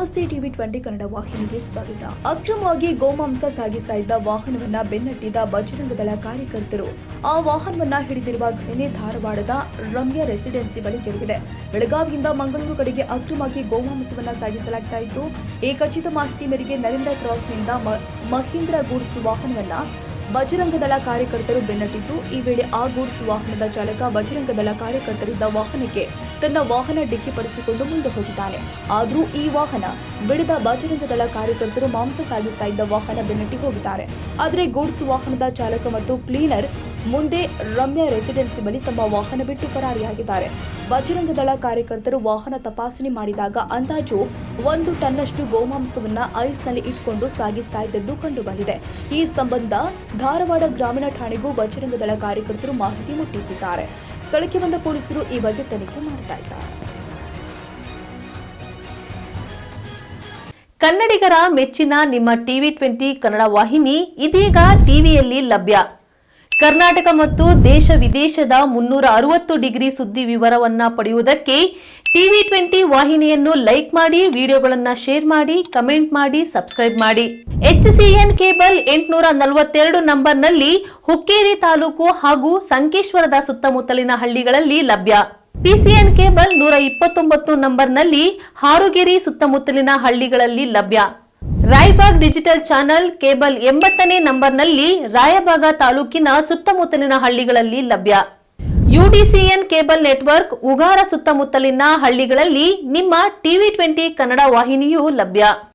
ನಮಸ್ತೆ ಟಿವಿ 20 ಕನ್ನಡ ವಾಹಿನಿಗೆ ಸ್ವಾಗತ. ಅಕ್ರಮವಾಗಿ ಗೋಮಾಂಸ ಸಾಗಿಸ್ತಾ ಇದ್ದ ವಾಹನವನ್ನ ಬೆನ್ನಟ್ಟಿದ ಬಜರಂಗ ದಳ ಕಾರ್ಯಕರ್ತರು ಆ ವಾಹನವನ್ನ ಹಿಡಿದಿರುವ ಘಟನೆ ಧಾರವಾಡದ ರಮ್ಯ ರೆಸಿಡೆನ್ಸಿ ಬಳಿ ಜರುಗಿದೆ. ಬೆಳಗಾವಿಯಿಂದ ಮಂಗಳೂರು ಕಡೆಗೆ ಅಕ್ರಮವಾಗಿ ಗೋಮಾಂಸವನ್ನ ಸಾಗಿಸಲಾಗ್ತಾ ಇತ್ತು. ಈ ಖಚಿತ ಮಾಹಿತಿ ಮೇರೆಗೆ ನರೇಂದ್ರ ಕ್ರಾಸ್ನಿಂದ ಮಹೀಂದ್ರ ಗೂಡ್ಸ್ ವಾಹನವನ್ನ ಬಜರಂಗ ದಳ ಕಾರ್ಯಕರ್ತರು ಬೆನ್ನಟ್ಟಿದ್ರು. ಈ ವೇಳೆ ಆ ಗೂಡ್ಸ್ ವಾಹನದ ಚಾಲಕ ಬಜರಂಗ ದಳ ಕಾರ್ಯಕರ್ತರಿದ್ದ ವಾಹನಕ್ಕೆ ತನ್ನ ವಾಹನ ಡಿಕ್ಕಿಪಡಿಸಿಕೊಂಡು ಮುಂದೆ ಹೋಗಿದ್ದಾನೆ. ಆದರೂ ಈ ವಾಹನ ಬಿಡದ ಬಜರಂಗ ದಳ ಕಾರ್ಯಕರ್ತರು ಮಾಂಸ ಸಾಗಿಸ್ತಾ ಇದ್ದ ವಾಹನ ಬೆನ್ನಟ್ಟಿ ಹೋಗಿದ್ದಾರೆ. ಆದರೆ ಗೂಡ್ಸ್ ವಾಹನದ ಚಾಲಕ ಮತ್ತು ಕ್ಲೀನರ್ ಮುಂದೆ ರಮ್ಯ ರೆಸಿಡೆನ್ಸಿ ಬಳಿ ತಮ್ಮ ವಾಹನ ಬಿಟ್ಟು ಪರಾರಿಯಾಗಿದ್ದಾರೆ. ಬಜರಂಗ ದಳ ಕಾರ್ಯಕರ್ತರು ವಾಹನ ತಪಾಸಣೆ ಮಾಡಿದಾಗ ಅಂದಾಜು 1 ಟನ್ನಷ್ಟು ಗೋಮಾಂಸವನ್ನ ಐಸ್ನಲ್ಲಿ ಇಟ್ಕೊಂಡು ಸಾಗಿಸ್ತಾ ಇದ್ದದ್ದು ಕಂಡು ಬಂದಿದೆ. ಈ ಸಂಬಂಧ ಧಾರವಾಡ ಗ್ರಾಮೀಣ ಠಾಣೆಗೂ ಬಜರಂಗ ದಳ ಕಾರ್ಯಕರ್ತರು ಮಾಹಿತಿ ಮುಟ್ಟಿಸಿದ್ದಾರೆ. ಸ್ಥಳಕ್ಕೆ ಬಂದ ಪೊಲೀಸರು ಈ ಬಗ್ಗೆ ತನಿಖೆ ಮಾಡ್ತಾ ಇದ್ದಾರೆ. ಕನ್ನಡಿಗರ ಮೆಚ್ಚಿನ ನಿಮ್ಮ ಟಿವಿ 20 ಕನ್ನಡ ವಾಹಿನಿ ಇದೀಗ ಟಿವಿಯಲ್ಲಿ ಲಭ್ಯ. ಕರ್ನಾಟಕ ಮತ್ತು ದೇಶ ವಿದೇಶದ 360 ಡಿಗ್ರಿ ಸುದ್ದಿ ವಿವರವನ್ನ ಪಡೆಯುವುದಕ್ಕೆ ಟಿವಿ 20 ವಾಹಿನಿಯನ್ನು ಲೈಕ್ ಮಾಡಿ, ವಿಡಿಯೋಗಳನ್ನು ಶೇರ್ ಮಾಡಿ, ಕಮೆಂಟ್ ಮಾಡಿ, ಸಬ್ಸ್ಕ್ರೈಬ್ ಮಾಡಿ. HCN ಕೇಬಲ್ 842 ನಂಬರ್ನಲ್ಲಿ ಹುಕ್ಕೇರಿ ತಾಲೂಕು ಹಾಗೂ ಸಂಕೇಶ್ವರದ ಸುತ್ತಮುತ್ತಲಿನ ಹಳ್ಳಿಗಳಲ್ಲಿ ಲಭ್ಯ. PCN ಕೇಬಲ್ 129 ನಂಬರ್ನಲ್ಲಿ ಹಾರುಗೆರೆ ಸುತ್ತಮುತ್ತಲಿನ ಹಳ್ಳಿಗಳಲ್ಲಿ ಲಭ್ಯ. ರಾಯಬಾಗ್ ಡಿಜಿಟಲ್ ಚಾನೆಲ್ ಕೇಬಲ್ 80ನೇ ನಂಬರ್ನಲ್ಲಿ ರಾಯಬಾಗ ತಾಲೂಕಿನ ಸುತ್ತಮುತ್ತಲಿನ ಹಳ್ಳಿಗಳಲ್ಲಿ ಲಭ್ಯ. UDCN ಕೇಬಲ್ ನೆಟ್ವರ್ಕ್ ಉಗಾರ ಸುತ್ತಮುತ್ತಲಿನ ಹಳ್ಳಿಗಳಲ್ಲಿ ನಿಮ್ಮ ಟಿವಿ 20 ಕನ್ನಡ ವಾಹಿನಿಯೂ ಲಭ್ಯ.